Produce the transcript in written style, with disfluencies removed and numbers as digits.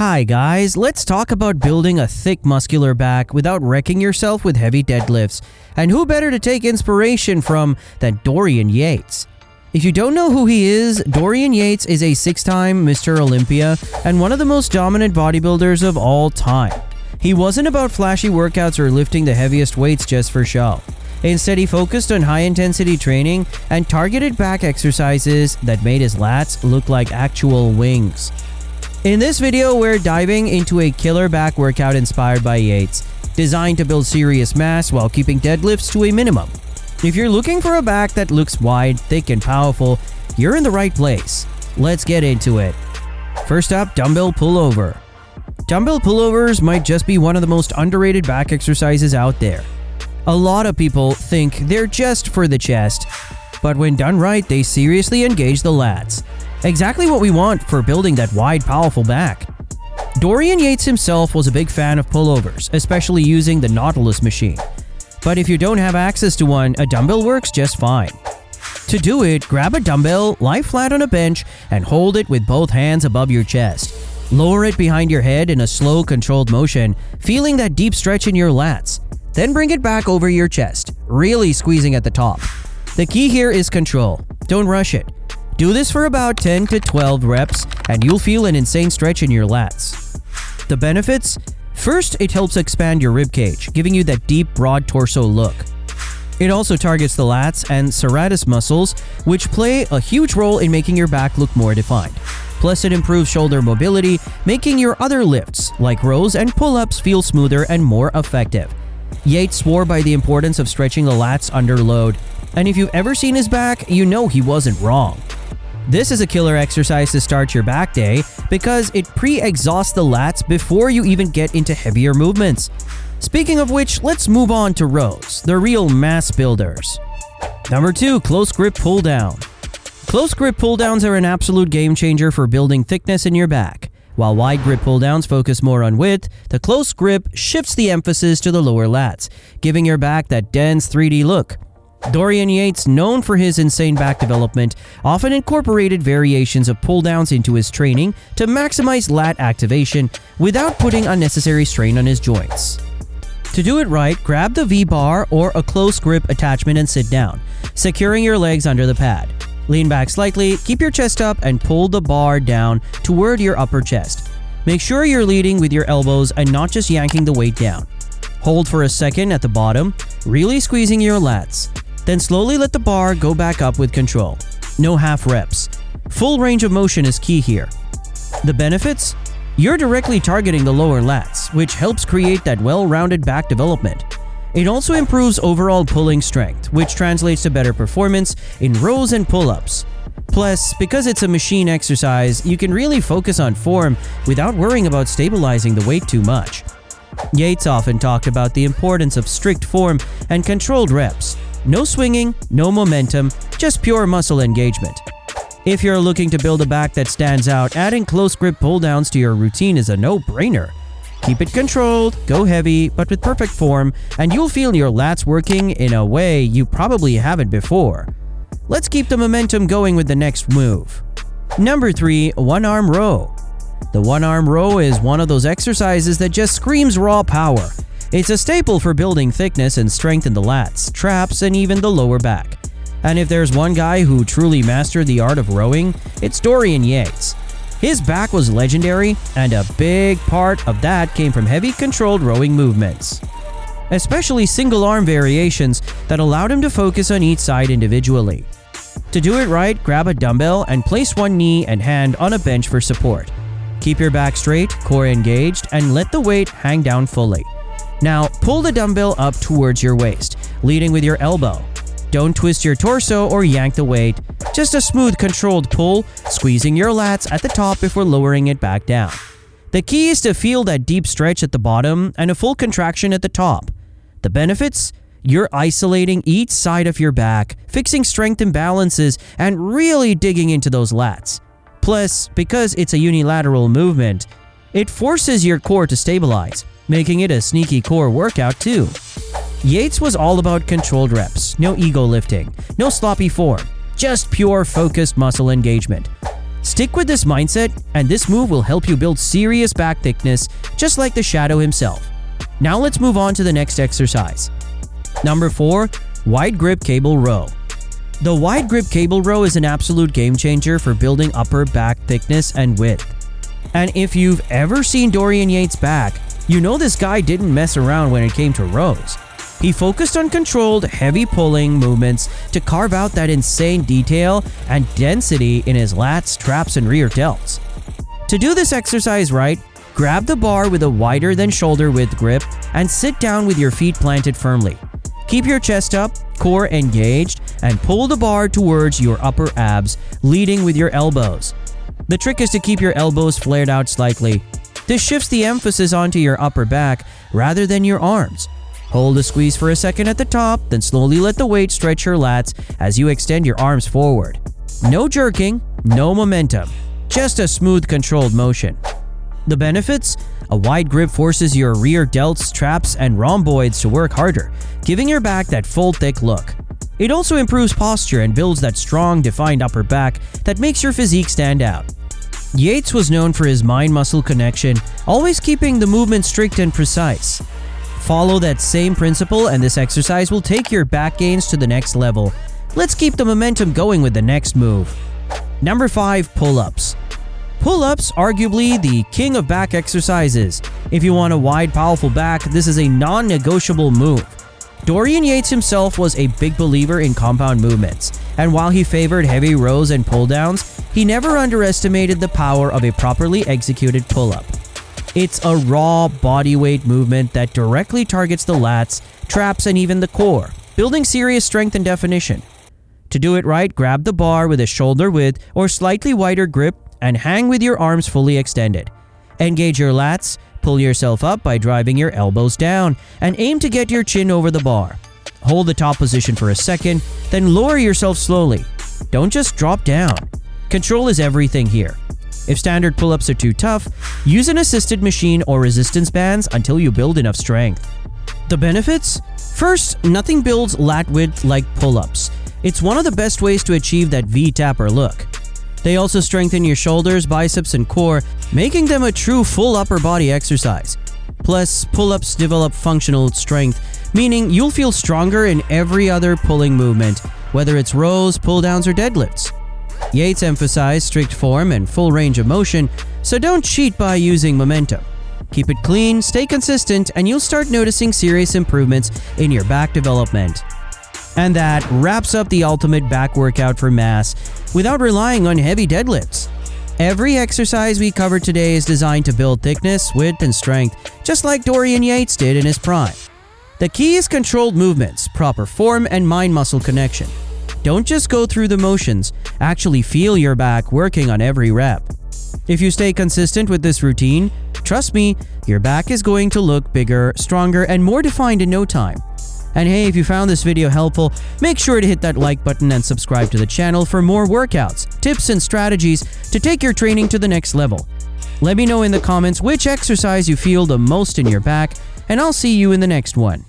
Hi guys, let's talk about building a thick muscular back without wrecking yourself with heavy deadlifts. And who better to take inspiration from than Dorian Yates? If you don't know who he is, Dorian Yates is a 6-time Mr. Olympia and one of the most dominant bodybuilders of all time. He wasn't about flashy workouts or lifting the heaviest weights just for show. Instead, he focused on high-intensity training and targeted back exercises that made his lats look like actual wings. In this video, we're diving into a killer back workout inspired by Yates, designed to build serious mass while keeping deadlifts to a minimum. If you're looking for a back that looks wide, thick, and powerful, you're in the right place. Let's get into it. First up, dumbbell pullover. Dumbbell pullovers might just be one of the most underrated back exercises out there. A lot of people think they're just for the chest, but when done right, they seriously engage the lats. Exactly what we want for building that wide, powerful back. Dorian Yates himself was a big fan of pullovers, especially using the Nautilus machine. But if you don't have access to one, a dumbbell works just fine. To do it, grab a dumbbell, lie flat on a bench, and hold it with both hands above your chest. Lower it behind your head in a slow, controlled motion, feeling that deep stretch in your lats. Then bring it back over your chest, really squeezing at the top. The key here is control. Don't rush it. Do this for about 10 to 12 reps and you'll feel an insane stretch in your lats. The benefits? First, it helps expand your ribcage, giving you that deep, broad torso look. It also targets the lats and serratus muscles, which play a huge role in making your back look more defined. Plus, it improves shoulder mobility, making your other lifts, like rows and pull-ups, feel smoother and more effective. Yates swore by the importance of stretching the lats under load, and if you've ever seen his back, you know he wasn't wrong. This is a killer exercise to start your back day because it pre-exhausts the lats before you even get into heavier movements. Speaking of which, let's move on to rows, the real mass builders. Number 2, close grip pull down. Close grip pull downs are an absolute game changer for building thickness in your back. While wide grip pull downs focus more on width, the close grip shifts the emphasis to the lower lats, giving your back that dense 3D look. Dorian Yates, known for his insane back development, often incorporated variations of pull-downs into his training to maximize lat activation without putting unnecessary strain on his joints. To do it right, grab the V-bar or a close grip attachment and sit down, securing your legs under the pad. Lean back slightly, keep your chest up, and pull the bar down toward your upper chest. Make sure you're leading with your elbows and not just yanking the weight down. Hold for a second at the bottom, really squeezing your lats. Then slowly let the bar go back up with control. No half reps. Full range of motion is key here. The benefits? You're directly targeting the lower lats, which helps create that well-rounded back development. It also improves overall pulling strength, which translates to better performance in rows and pull-ups. Plus, because it's a machine exercise, you can really focus on form without worrying about stabilizing the weight too much. Yates often talked about the importance of strict form and controlled reps. No swinging, no momentum, just pure muscle engagement. If you're looking to build a back that stands out, adding close grip pull downs to your routine is a no-brainer. Keep it controlled, go heavy, but with perfect form, and you'll feel your lats working in a way you probably haven't before. Let's keep the momentum going with the next move. Number 3, one-arm row. The one-arm row is one of those exercises that just screams raw power. It's a staple for building thickness and strength in the lats, traps, and even the lower back. And if there's one guy who truly mastered the art of rowing, it's Dorian Yates. His back was legendary, and a big part of that came from heavy controlled rowing movements. Especially single-arm variations that allowed him to focus on each side individually. To do it right, grab a dumbbell and place one knee and hand on a bench for support. Keep your back straight, core engaged, and let the weight hang down fully. Now, pull the dumbbell up towards your waist, leading with your elbow. Don't twist your torso or yank the weight, just a smooth, controlled pull, squeezing your lats at the top before lowering it back down. The key is to feel that deep stretch at the bottom and a full contraction at the top. The benefits? You're isolating each side of your back, fixing strength imbalances, and really digging into those lats. Plus, because it's a unilateral movement, it forces your core to stabilize, making it a sneaky core workout too. Yates was all about controlled reps, no ego lifting, no sloppy form, just pure focused muscle engagement. Stick with this mindset, and this move will help you build serious back thickness, just like the Shadow himself. Now let's move on to the next exercise. Number 4. Wide grip cable row. The wide grip cable row is an absolute game changer for building upper back thickness and width. And if you've ever seen Dorian Yates' back, you know this guy didn't mess around when it came to rows. He focused on controlled, heavy pulling movements to carve out that insane detail and density in his lats, traps, and rear delts. To do this exercise right, grab the bar with a wider than shoulder width grip and sit down with your feet planted firmly. Keep your chest up, core engaged, and pull the bar towards your upper abs, leading with your elbows. The trick is to keep your elbows flared out slightly. This shifts the emphasis onto your upper back rather than your arms. Hold the squeeze for a second at the top, then slowly let the weight stretch your lats as you extend your arms forward. No jerking, no momentum, just a smooth, controlled motion. The benefits? A wide grip forces your rear delts, traps, and rhomboids to work harder, giving your back that full, thick look. It also improves posture and builds that strong, defined upper back that makes your physique stand out. Yates was known for his mind-muscle connection, always keeping the movement strict and precise. Follow that same principle and this exercise will take your back gains to the next level. Let's keep the momentum going with the next move. Number 5. Pull-ups. Pull-ups, arguably the king of back exercises. If you want a wide, powerful back, this is a non-negotiable move. Dorian Yates himself was a big believer in compound movements, and while he favored heavy rows and pull-downs, he never underestimated the power of a properly executed pull-up. It's a raw bodyweight movement that directly targets the lats, traps, and even the core, building serious strength and definition. To do it right, grab the bar with a shoulder width or slightly wider grip and hang with your arms fully extended. Engage your lats, pull yourself up by driving your elbows down, and aim to get your chin over the bar. Hold the top position for a second, then lower yourself slowly. Don't just drop down. Control is everything here. If standard pull-ups are too tough, use an assisted machine or resistance bands until you build enough strength. The benefits? First, nothing builds lat width like pull-ups. It's one of the best ways to achieve that V-tapper look. They also strengthen your shoulders, biceps, and core, making them a true full upper body exercise. Plus, pull-ups develop functional strength, meaning you'll feel stronger in every other pulling movement, whether it's rows, pull-downs, or deadlifts. Yates emphasized strict form and full range of motion, so don't cheat by using momentum. Keep it clean, stay consistent, and you'll start noticing serious improvements in your back development. And that wraps up the ultimate back workout for mass without relying on heavy deadlifts. Every exercise we covered today is designed to build thickness, width, and strength, just like Dorian Yates did in his prime. The key is controlled movements, proper form, and mind-muscle connection. Don't just go through the motions, actually feel your back working on every rep. If you stay consistent with this routine, trust me, your back is going to look bigger, stronger, and more defined in no time. And hey, if you found this video helpful, make sure to hit that like button and subscribe to the channel for more workouts, tips, and strategies to take your training to the next level. Let me know in the comments which exercise you feel the most in your back, and I'll see you in the next one.